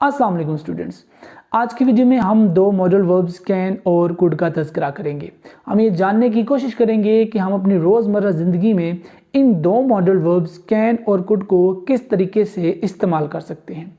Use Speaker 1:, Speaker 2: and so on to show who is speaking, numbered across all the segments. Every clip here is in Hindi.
Speaker 1: अस्सलाम वालेकुम स्टूडेंट्स। आज की वीडियो में हम दो मॉडल वर्ब्स कैन और कुड का तज़किरा करेंगे। हम ये जानने की कोशिश करेंगे कि हम अपनी रोज़मर्रा ज़िंदगी में इन दो मॉडल वर्ब्स कैन और कुड को किस तरीके से इस्तेमाल कर सकते हैं।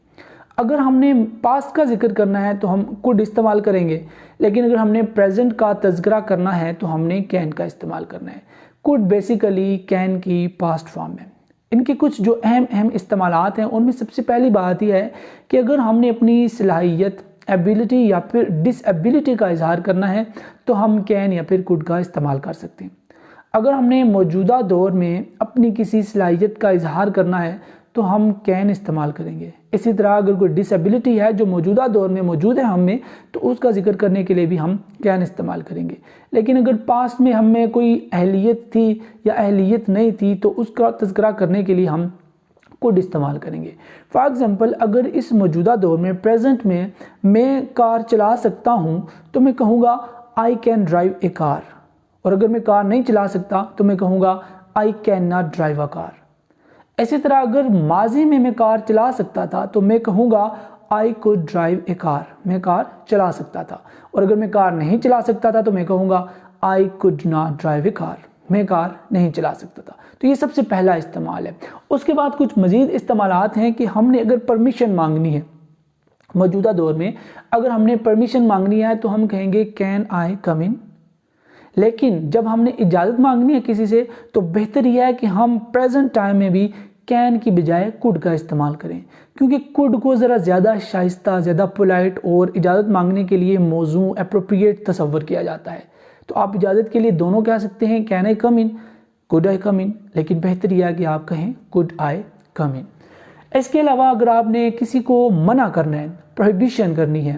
Speaker 1: अगर हमने पास्ट का जिक्र करना है तो हम कुड इस्तेमाल करेंगे, लेकिन अगर हमने प्रेजेंट का तज़किरा करना है तो हमने कैन का इस्तेमाल करना है। कुड बेसिकली कैन की पास्ट फॉर्म है। इनके कुछ जो अहम इस्तेमालात हैं उनमें सबसे पहली बात यह है कि अगर हमने अपनी सलाहियत, एबिलिटी या फिर डिसएबिलिटी का इजहार करना है तो हम कैन या फिर कुड का इस्तेमाल कर सकते हैं। अगर हमने मौजूदा दौर में अपनी किसी सलाहियत का इजहार करना है तो हम कैन इस्तेमाल करेंगे। इसी तरह अगर कोई डिसएबिलिटी है जो मौजूदा दौर में मौजूद है हम में, तो उसका जिक्र करने के लिए भी हम कैन इस्तेमाल करेंगे। लेकिन अगर पास्ट में हम में कोई अहलियत थी या अहलियत नहीं थी तो उसका तज़किरा करने के लिए हम कुड इस्तेमाल करेंगे। फॉर एग्जांपल, अगर इस मौजूदा दौर में प्रेजेंट में मैं कार चला सकता हूँ तो मैं कहूँगा I can drive A car, और अगर मैं कार नहीं चला सकता तो मैं कहूँगा I can not drive a car. इसी तरह अगर माजी में मैं कार चला सकता था तो मैं कहूँगा I could drive A car, मैं कार चला सकता था। और अगर मैं कार नहीं चला सकता था तो मैं कहूँगा I could not drive A car, मैं कार नहीं चला सकता था। तो ये सबसे पहला इस्तेमाल है। उसके बाद कुछ मज़ीद इस्तेमालात हैं कि हमने अगर परमिशन मांगनी है, मौजूदा दौर में अगर हमने परमिशन मांगनी है तो हम कहेंगे कैन आई कम इन। लेकिन जब हमने इजाज़त मांगनी है किसी से तो बेहतर यह है कि हम प्रेजेंट टाइम में भी कैन की बजाय कुड का इस्तेमाल करें, क्योंकि कुड को ज़रा ज़्यादा शाइस्ता, ज़्यादा पोलाइट और इजाज़त मांगने के लिए मौजू अप्रोप्रिएट तस्वर किया जाता है। तो आप इजाज़त के लिए दोनों कह सकते हैं, can I come in, could I कम इन, लेकिन बेहतर यह है कि आप कहें कुड आई कम इन। इसके अलावा अगर आपने किसी को मना करना है, प्रोहिबिशन करनी है,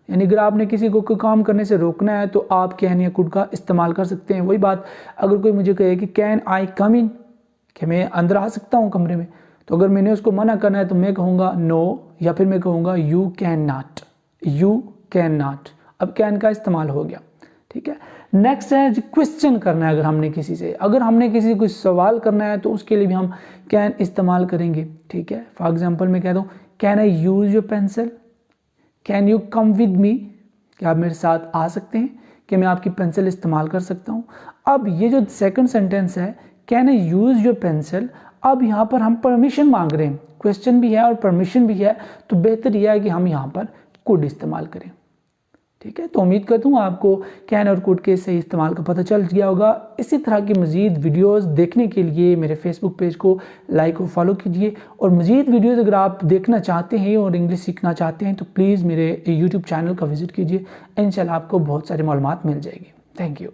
Speaker 1: यानी अगर आपने किसी को कोई काम करने से रोकना है तो आप कैन या कुड का इस्तेमाल कर सकते हैं। वही बात अगर कोई मुझे कहे कि कैन आई कम इन, कि मैं अंदर आ सकता हूँ कमरे में, तो अगर मैंने उसको मना करना है तो मैं कहूँगा नो, या फिर मैं कहूँगा you can not, you can not. अब कैन का इस्तेमाल हो गया, ठीक है। नेक्स्ट है क्वेश्चन करना है। अगर हमने किसी से कोई सवाल करना है तो उसके लिए भी हम कैन इस्तेमाल करेंगे, ठीक है। फॉर एग्जाम्पल मैं कहता हूँ can I use your pencil, can you come with me, क्या आप मेरे साथ आ सकते हैं, कि मैं आपकी पेंसिल इस्तेमाल कर सकता हूँ। अब ये जो सेकंड सेंटेंस है can I use your pencil, अब यहाँ पर हम परमिशन मांग रहे हैं, क्वेश्चन भी है और परमिशन भी है, तो बेहतर यह है कि हम यहाँ पर कुड इस्तेमाल करें, ठीक है। तो उम्मीद करता हूँ आपको कैन और कुड के सही इस्तेमाल का पता चल गया होगा। इसी तरह की मज़ीद वीडियोस देखने के लिए मेरे फेसबुक पेज को लाइक और फॉलो कीजिए, और मज़ीद वीडियोस अगर आप देखना चाहते हैं और इंग्लिश सीखना चाहते हैं तो प्लीज़ मेरे यूट्यूब चैनल का विज़िट कीजिए। इंशाल्लाह आपको बहुत सारी मालूमात मिल जाएगी। Thank you.